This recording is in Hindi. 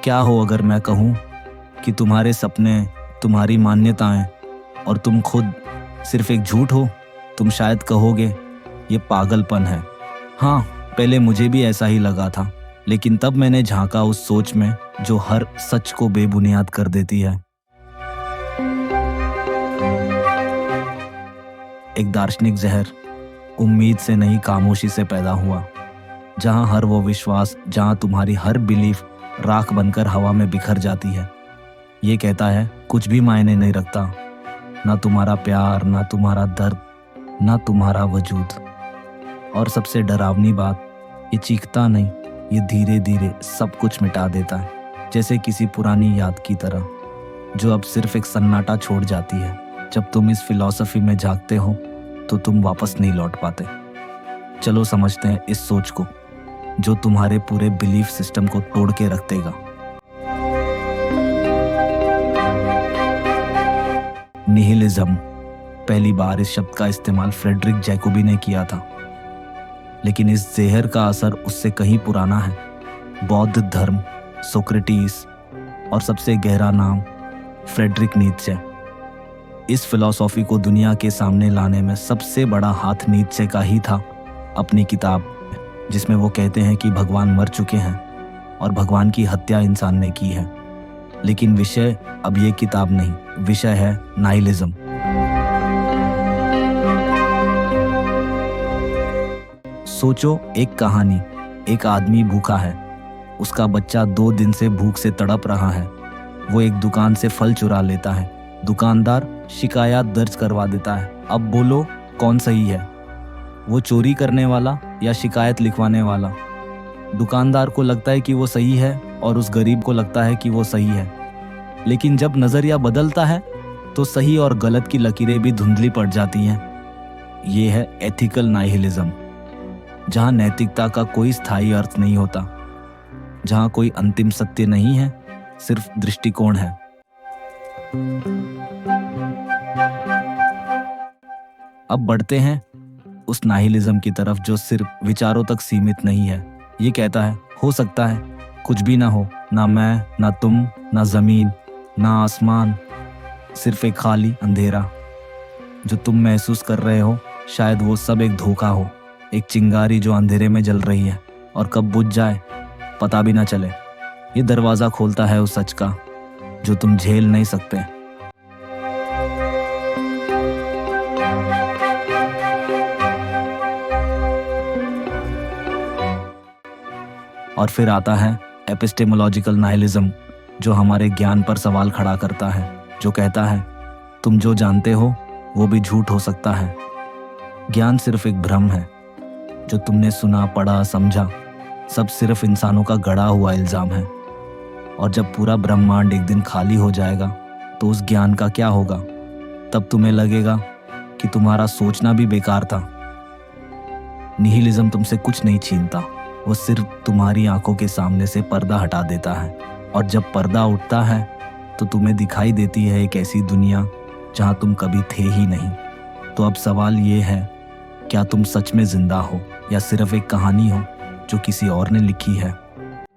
क्या हो अगर मैं कहूँ कि तुम्हारे सपने, तुम्हारी मान्यताएं और तुम खुद सिर्फ एक झूठ हो? तुम शायद कहोगे ये पागलपन है। हाँ, पहले मुझे भी ऐसा ही लगा था, लेकिन तब मैंने झांका उस सोच में जो हर सच को बेबुनियाद कर देती है। एक दार्शनिक जहर उम्मीद से नहीं, खामोशी से पैदा हुआ, जहां हर वो विश्वास, जहां तुम्हारी हर बिलीफ राख बनकर हवा में बिखर जाती है। ये कहता है कुछ भी मायने नहीं रखता, ना तुम्हारा प्यार, ना तुम्हारा दर्द, ना तुम्हारा वजूद। और सबसे डरावनी बात, ये चीखता नहीं, ये धीरे धीरे सब कुछ मिटा देता है, जैसे किसी पुरानी याद की तरह, जो अब सिर्फ एक सन्नाटा छोड़ जाती है। जब तुम इस फिलॉसफी में जागते हो तो तुम वापस नहीं लौट पाते। चलो समझते हैं इस सोच को, जो तुम्हारे पूरे बिलीफ सिस्टम को तोड़ के रख देगा। निहिलिज्म। पहली बार इस शब्द का इस्तेमाल फ्रेडरिक जैकोबी ने किया था, लेकिन इस जहर का असर उससे कहीं पुराना है। बौद्ध धर्म, सोक्रेटिस और सबसे गहरा नाम फ्रेडरिक नीत्शे। इस फिलॉसफी को दुनिया के सामने लाने में सबसे बड़ा हाथ नीत्शे का ही था। अपनी किताब जिसमें वो कहते हैं कि भगवान मर चुके हैं और भगवान की हत्या इंसान ने की है। लेकिन विषय अब ये किताब नहीं, विषय है नाइलिज्म। सोचो, एक कहानी, एक आदमी भूखा है, उसका बच्चा 2 दिन से भूख से तड़प रहा है। वो एक दुकान से फल चुरा लेता है, दुकानदार शिकायत दर्ज करवा देता है। अब बोलो कौन सही है, वो चोरी करने वाला या शिकायत लिखवाने वाला? दुकानदार को लगता है कि वो सही है और उस गरीब को लगता है कि वो सही है। लेकिन जब नजरिया बदलता है तो सही और गलत की लकीरें भी धुंधली पड़ जाती हैं। ये है एथिकल नाइहिलिज्म, जहां नैतिकता का कोई स्थायी अर्थ नहीं होता, जहां कोई अंतिम सत्य नहीं है, सिर्फ दृष्टिकोण है। अब बढ़ते हैं उस नाइहिलिज्म की तरफ जो सिर्फ विचारों तक सीमित नहीं है। ये कहता है हो सकता है कुछ भी ना हो, ना मैं, ना तुम, ना जमीन, ना आसमान, सिर्फ एक खाली अंधेरा। जो तुम महसूस कर रहे हो शायद वो सब एक धोखा हो, एक चिंगारी जो अंधेरे में जल रही है और कब बुझ जाए पता भी ना चले। ये दरवाजा खोलता है उस सच का जो तुम झेल नहीं सकते। और फिर आता है एपिस्टेमोलॉजिकल नाइहिलिज्म, जो हमारे ज्ञान पर सवाल खड़ा करता है, जो कहता है तुम जो जानते हो वो भी झूठ हो सकता है। ज्ञान सिर्फ एक भ्रम है, जो तुमने सुना, पढ़ा, समझा, सब सिर्फ इंसानों का गढ़ा हुआ इल्जाम है। और जब पूरा ब्रह्मांड एक दिन खाली हो जाएगा तो उस ज्ञान का क्या होगा? तब तुम्हें लगेगा कि तुम्हारा सोचना भी बेकार था। निहिलिज्म तुमसे कुछ नहीं छीनता, वो सिर्फ तुम्हारी आंखों के सामने से पर्दा हटा देता है। और जब पर्दा उठता है तो तुम्हें दिखाई देती है एक ऐसी दुनिया जहां तुम कभी थे ही नहीं। तो अब सवाल ये है, क्या तुम सच में जिंदा हो या सिर्फ एक कहानी हो जो किसी और ने लिखी है?